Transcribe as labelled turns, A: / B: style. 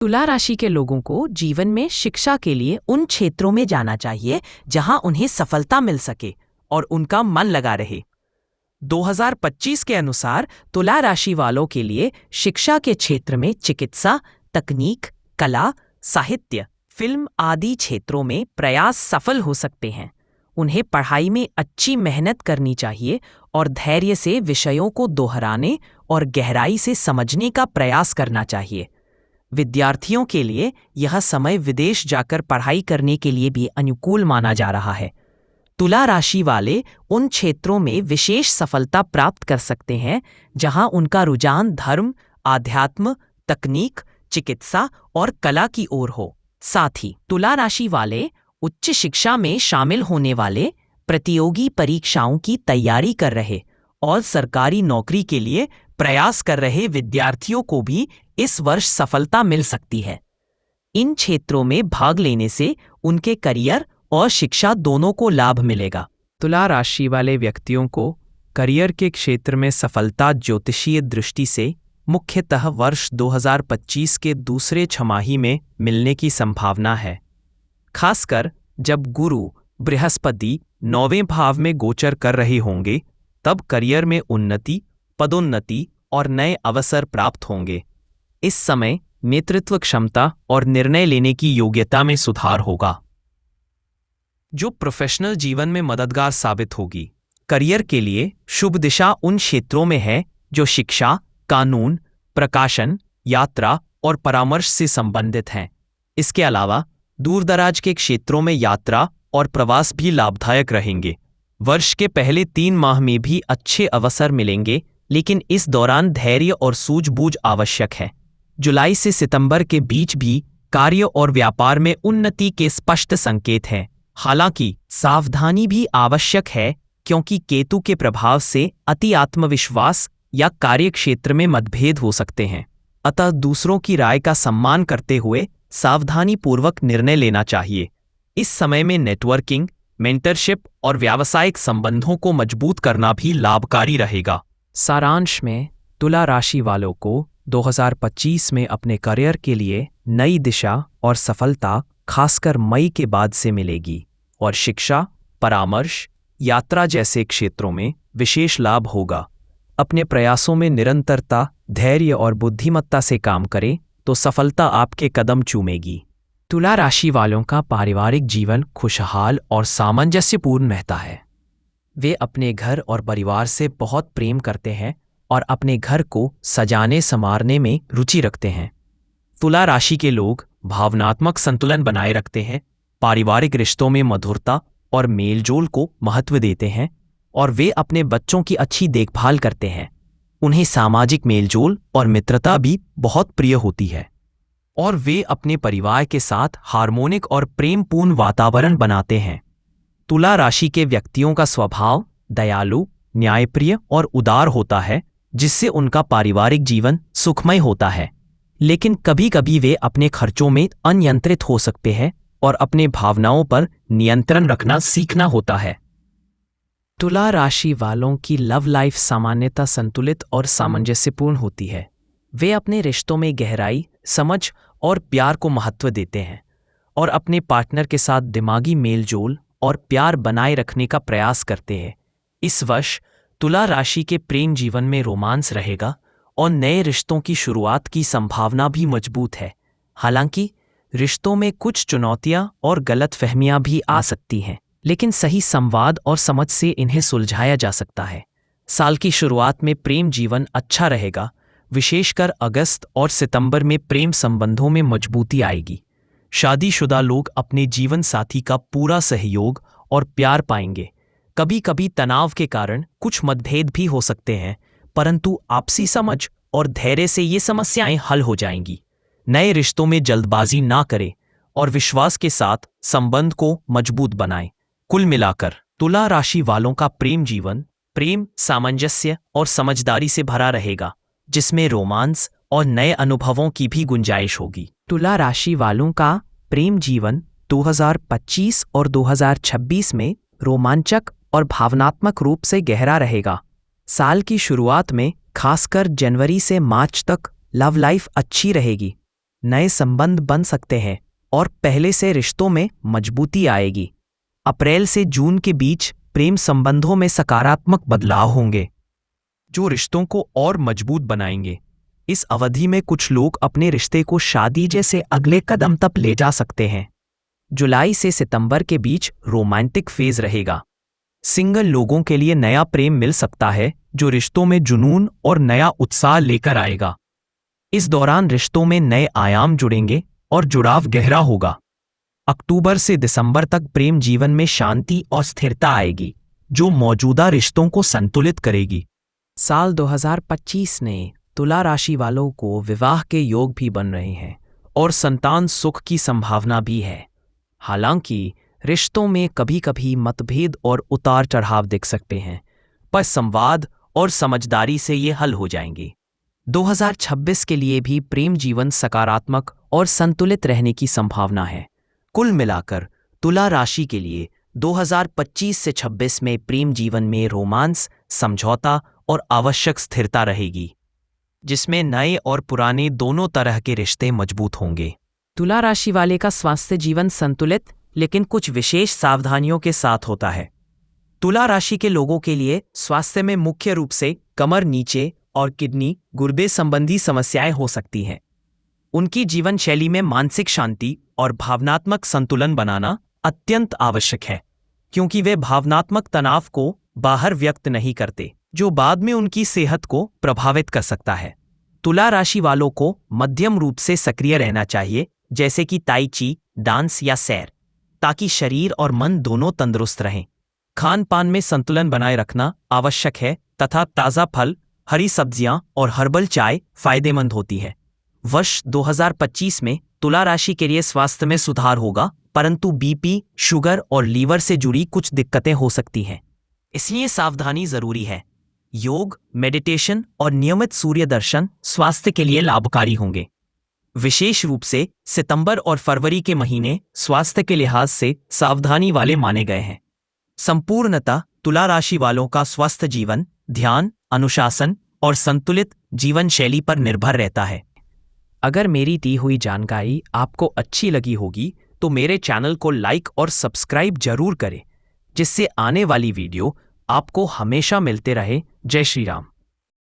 A: तुला राशि के लोगों को जीवन में शिक्षा के लिए उन क्षेत्रों में जाना चाहिए जहां उन्हें सफलता मिल सके और उनका मन लगा रहे। 2025 के अनुसार तुला राशि वालों के लिए शिक्षा के क्षेत्र में चिकित्सा, तकनीक, कला, साहित्य, फिल्म आदि क्षेत्रों में प्रयास सफल हो सकते हैं। उन्हें पढ़ाई में अच्छी मेहनत करनी चाहिए और धैर्य से विषयों को दोहराने और गहराई से समझने का प्रयास करना चाहिए। विद्यार्थियों के लिए यह समय विदेश जाकर पढ़ाई करने के लिए भी अनुकूल माना जा रहा है। तुला राशि वाले उन क्षेत्रों में विशेष सफलता प्राप्त कर सकते हैं जहां उनका रुझान धर्म, आध्यात्म, तकनीक, चिकित्सा और कला की ओर हो। साथ ही तुला राशि वाले उच्च शिक्षा में शामिल होने वाले, प्रतियोगी परीक्षाओं की तैयारी कर रहे और सरकारी नौकरी के लिए प्रयास कर रहे विद्यार्थियों को भी इस वर्ष सफलता मिल सकती है। इन क्षेत्रों में भाग लेने से उनके करियर और शिक्षा दोनों को लाभ मिलेगा।
B: तुला राशि वाले व्यक्तियों को करियर के क्षेत्र में सफलता ज्योतिषीय दृष्टि से मुख्यतः वर्ष 2025 के दूसरे छमाही में मिलने की संभावना है। खासकर जब गुरु बृहस्पति 9वें भाव में गोचर कर रहे होंगे, तब करियर में उन्नति, पदोन्नति और नए अवसर प्राप्त होंगे। इस समय नेतृत्व क्षमता और निर्णय लेने की योग्यता में सुधार होगा, जो प्रोफेशनल जीवन में मददगार साबित होगी। करियर के लिए शुभ दिशा उन क्षेत्रों में है जो शिक्षा, कानून, प्रकाशन, यात्रा और परामर्श से संबंधित हैं। इसके अलावा दूरदराज के क्षेत्रों में यात्रा और प्रवास भी लाभदायक रहेंगे। वर्ष के पहले 3 माह में भी अच्छे अवसर मिलेंगे, लेकिन इस दौरान धैर्य और सूझबूझ आवश्यक है। जुलाई से सितंबर के बीच भी कार्य और व्यापार में उन्नति के स्पष्ट संकेत हैं। हालांकि सावधानी भी आवश्यक है, क्योंकि केतु के प्रभाव से अति आत्मविश्वास या कार्यक्षेत्र में मतभेद हो सकते हैं। अतः दूसरों की राय का सम्मान करते हुए सावधानीपूर्वक निर्णय लेना चाहिए। इस समय में नेटवर्किंग, मेंटरशिप और व्यावसायिक संबंधों को मजबूत करना भी लाभकारी रहेगा।
A: सारांश में तुला राशि वालों को 2025 में अपने करियर के लिए नई दिशा और सफलता खासकर मई के बाद से मिलेगी और शिक्षा, परामर्श, यात्रा जैसे क्षेत्रों में विशेष लाभ होगा। अपने प्रयासों में निरंतरता, धैर्य और बुद्धिमत्ता से काम करें तो सफलता आपके कदम चूमेगी। तुला राशि वालों का पारिवारिक जीवन खुशहाल और सामंजस्यपूर्ण रहता है। वे अपने घर और परिवार से बहुत प्रेम करते हैं और अपने घर को सजाने संवारने में रुचि रखते हैं। तुला राशि के लोग भावनात्मक संतुलन बनाए रखते हैं, पारिवारिक रिश्तों में मधुरता और मेलजोल को महत्व देते हैं और वे अपने बच्चों की अच्छी देखभाल करते हैं। उन्हें सामाजिक मेलजोल और मित्रता भी बहुत प्रिय होती है और वे अपने परिवार के साथ हार्मोनिक और प्रेमपूर्ण वातावरण बनाते हैं। तुला राशि के व्यक्तियों का स्वभाव दयालु, न्यायप्रिय और उदार होता है, जिससे उनका पारिवारिक जीवन सुखमय होता है। लेकिन कभी कभी वे अपने खर्चों में अनियंत्रित हो सकते हैं और अपने भावनाओं पर नियंत्रण रखना सीखना होता है। तुला राशि वालों की लव लाइफ सामान्यतः संतुलित और सामंजस्यपूर्ण होती है। वे अपने रिश्तों में गहराई, समझ और प्यार को महत्व देते हैं और अपने पार्टनर के साथ दिमागी मेलजोल और प्यार बनाए रखने का प्रयास करते हैं। इस वर्ष तुला राशि के प्रेम जीवन में रोमांस रहेगा और नए रिश्तों की शुरुआत की संभावना भी मजबूत है। हालांकि रिश्तों में कुछ चुनौतियां और गलतफहमियां भी आ सकती हैं, लेकिन सही संवाद और समझ से इन्हें सुलझाया जा सकता है। साल की शुरुआत में प्रेम जीवन अच्छा रहेगा, विशेषकर अगस्त और सितंबर में प्रेम संबंधों में मजबूती आएगी। शादीशुदा लोग अपने जीवन साथी का पूरा सहयोग और प्यार पाएंगे। कभी कभी तनाव के कारण कुछ मतभेद भी हो सकते हैं, परंतु आपसी समझ और धैर्य से ये समस्याएं हल हो जाएंगी। नए रिश्तों में जल्दबाजी ना करें और विश्वास के साथ संबंध को मजबूत बनाएं। कुल मिलाकर तुला राशि वालों का प्रेम जीवन प्रेम, सामंजस्य और समझदारी से भरा रहेगा, जिसमें रोमांस और नए अनुभवों की भी गुंजाइश होगी। तुला राशि वालों का प्रेम जीवन 2025 और 2026 में रोमांचक और भावनात्मक रूप से गहरा रहेगा। साल की शुरुआत में खासकर जनवरी से मार्च तक लव लाइफ अच्छी रहेगी। नए संबंध बन सकते हैं और पहले से रिश्तों में मजबूती आएगी। अप्रैल से जून के बीच प्रेम संबंधों में सकारात्मक बदलाव होंगे जो रिश्तों को और मजबूत बनाएंगे। इस अवधि में कुछ लोग अपने रिश्ते को शादी जैसे अगले कदम तक ले जा सकते हैं। जुलाई से सितंबर के बीच रोमांटिक फेज रहेगा। सिंगल लोगों के लिए नया प्रेम मिल सकता है जो रिश्तों में जुनून और नया उत्साह लेकर आएगा। इस दौरान रिश्तों में नए आयाम जुड़ेंगे और जुड़ाव गहरा होगा। अक्टूबर से दिसंबर तक प्रेम जीवन में शांति और स्थिरता आएगी जो मौजूदा रिश्तों को संतुलित करेगी। साल 2025 ने तुला राशि वालों को विवाह के योग भी बन रहे हैं और संतान सुख की संभावना भी है। हालांकि रिश्तों में कभी कभी मतभेद और उतार चढ़ाव दिख सकते हैं, पर संवाद और समझदारी से ये हल हो जाएंगे। 2026 के लिए भी प्रेम जीवन सकारात्मक और संतुलित रहने की संभावना है। कुल मिलाकर तुला राशि के लिए 2025 से 26 में प्रेम जीवन में रोमांस, समझौता और आवश्यक स्थिरता रहेगी, जिसमें नए और पुराने दोनों तरह के रिश्ते मजबूत होंगे। तुला राशि वाले का स्वास्थ्य जीवन संतुलित लेकिन कुछ विशेष सावधानियों के साथ होता है। तुला राशि के लोगों के लिए स्वास्थ्य में मुख्य रूप से कमर नीचे और किडनी, गुर्दे संबंधी समस्याएं हो सकती हैं। उनकी जीवन शैली में मानसिक शांति और भावनात्मक संतुलन बनाना अत्यंत आवश्यक है, क्योंकि वे भावनात्मक तनाव को बाहर व्यक्त नहीं करते, जो बाद में उनकी सेहत को प्रभावित कर सकता है। तुला राशि वालों को मध्यम रूप से सक्रिय रहना चाहिए, जैसे कि ताई ची, डांस या सैर, ताकि शरीर और मन दोनों तंदुरुस्त रहें। खान पान में संतुलन बनाए रखना आवश्यक है तथा ताज़ा फल, हरी सब्जियां और हर्बल चाय फायदेमंद होती है। वर्ष 2025 में तुला राशि के लिए स्वास्थ्य में सुधार होगा, परंतु बीपी, शुगर और लीवर से जुड़ी कुछ दिक्कतें हो सकती हैं, इसलिए सावधानी जरूरी है। योग, मेडिटेशन और नियमित सूर्य दर्शन स्वास्थ्य के लिए लाभकारी होंगे। विशेष रूप से सितंबर और फरवरी के महीने स्वास्थ्य के लिहाज से सावधानी वाले माने गए हैं। संपूर्णतः तुला राशि वालों का स्वस्थ जीवन ध्यान, अनुशासन और संतुलित जीवन शैली पर निर्भर रहता है। अगर मेरी दी हुई जानकारी आपको अच्छी लगी होगी तो मेरे चैनल को लाइक और सब्सक्राइब जरूर करें, जिससे आने वाली वीडियो आपको हमेशा मिलते रहे। जय श्री राम।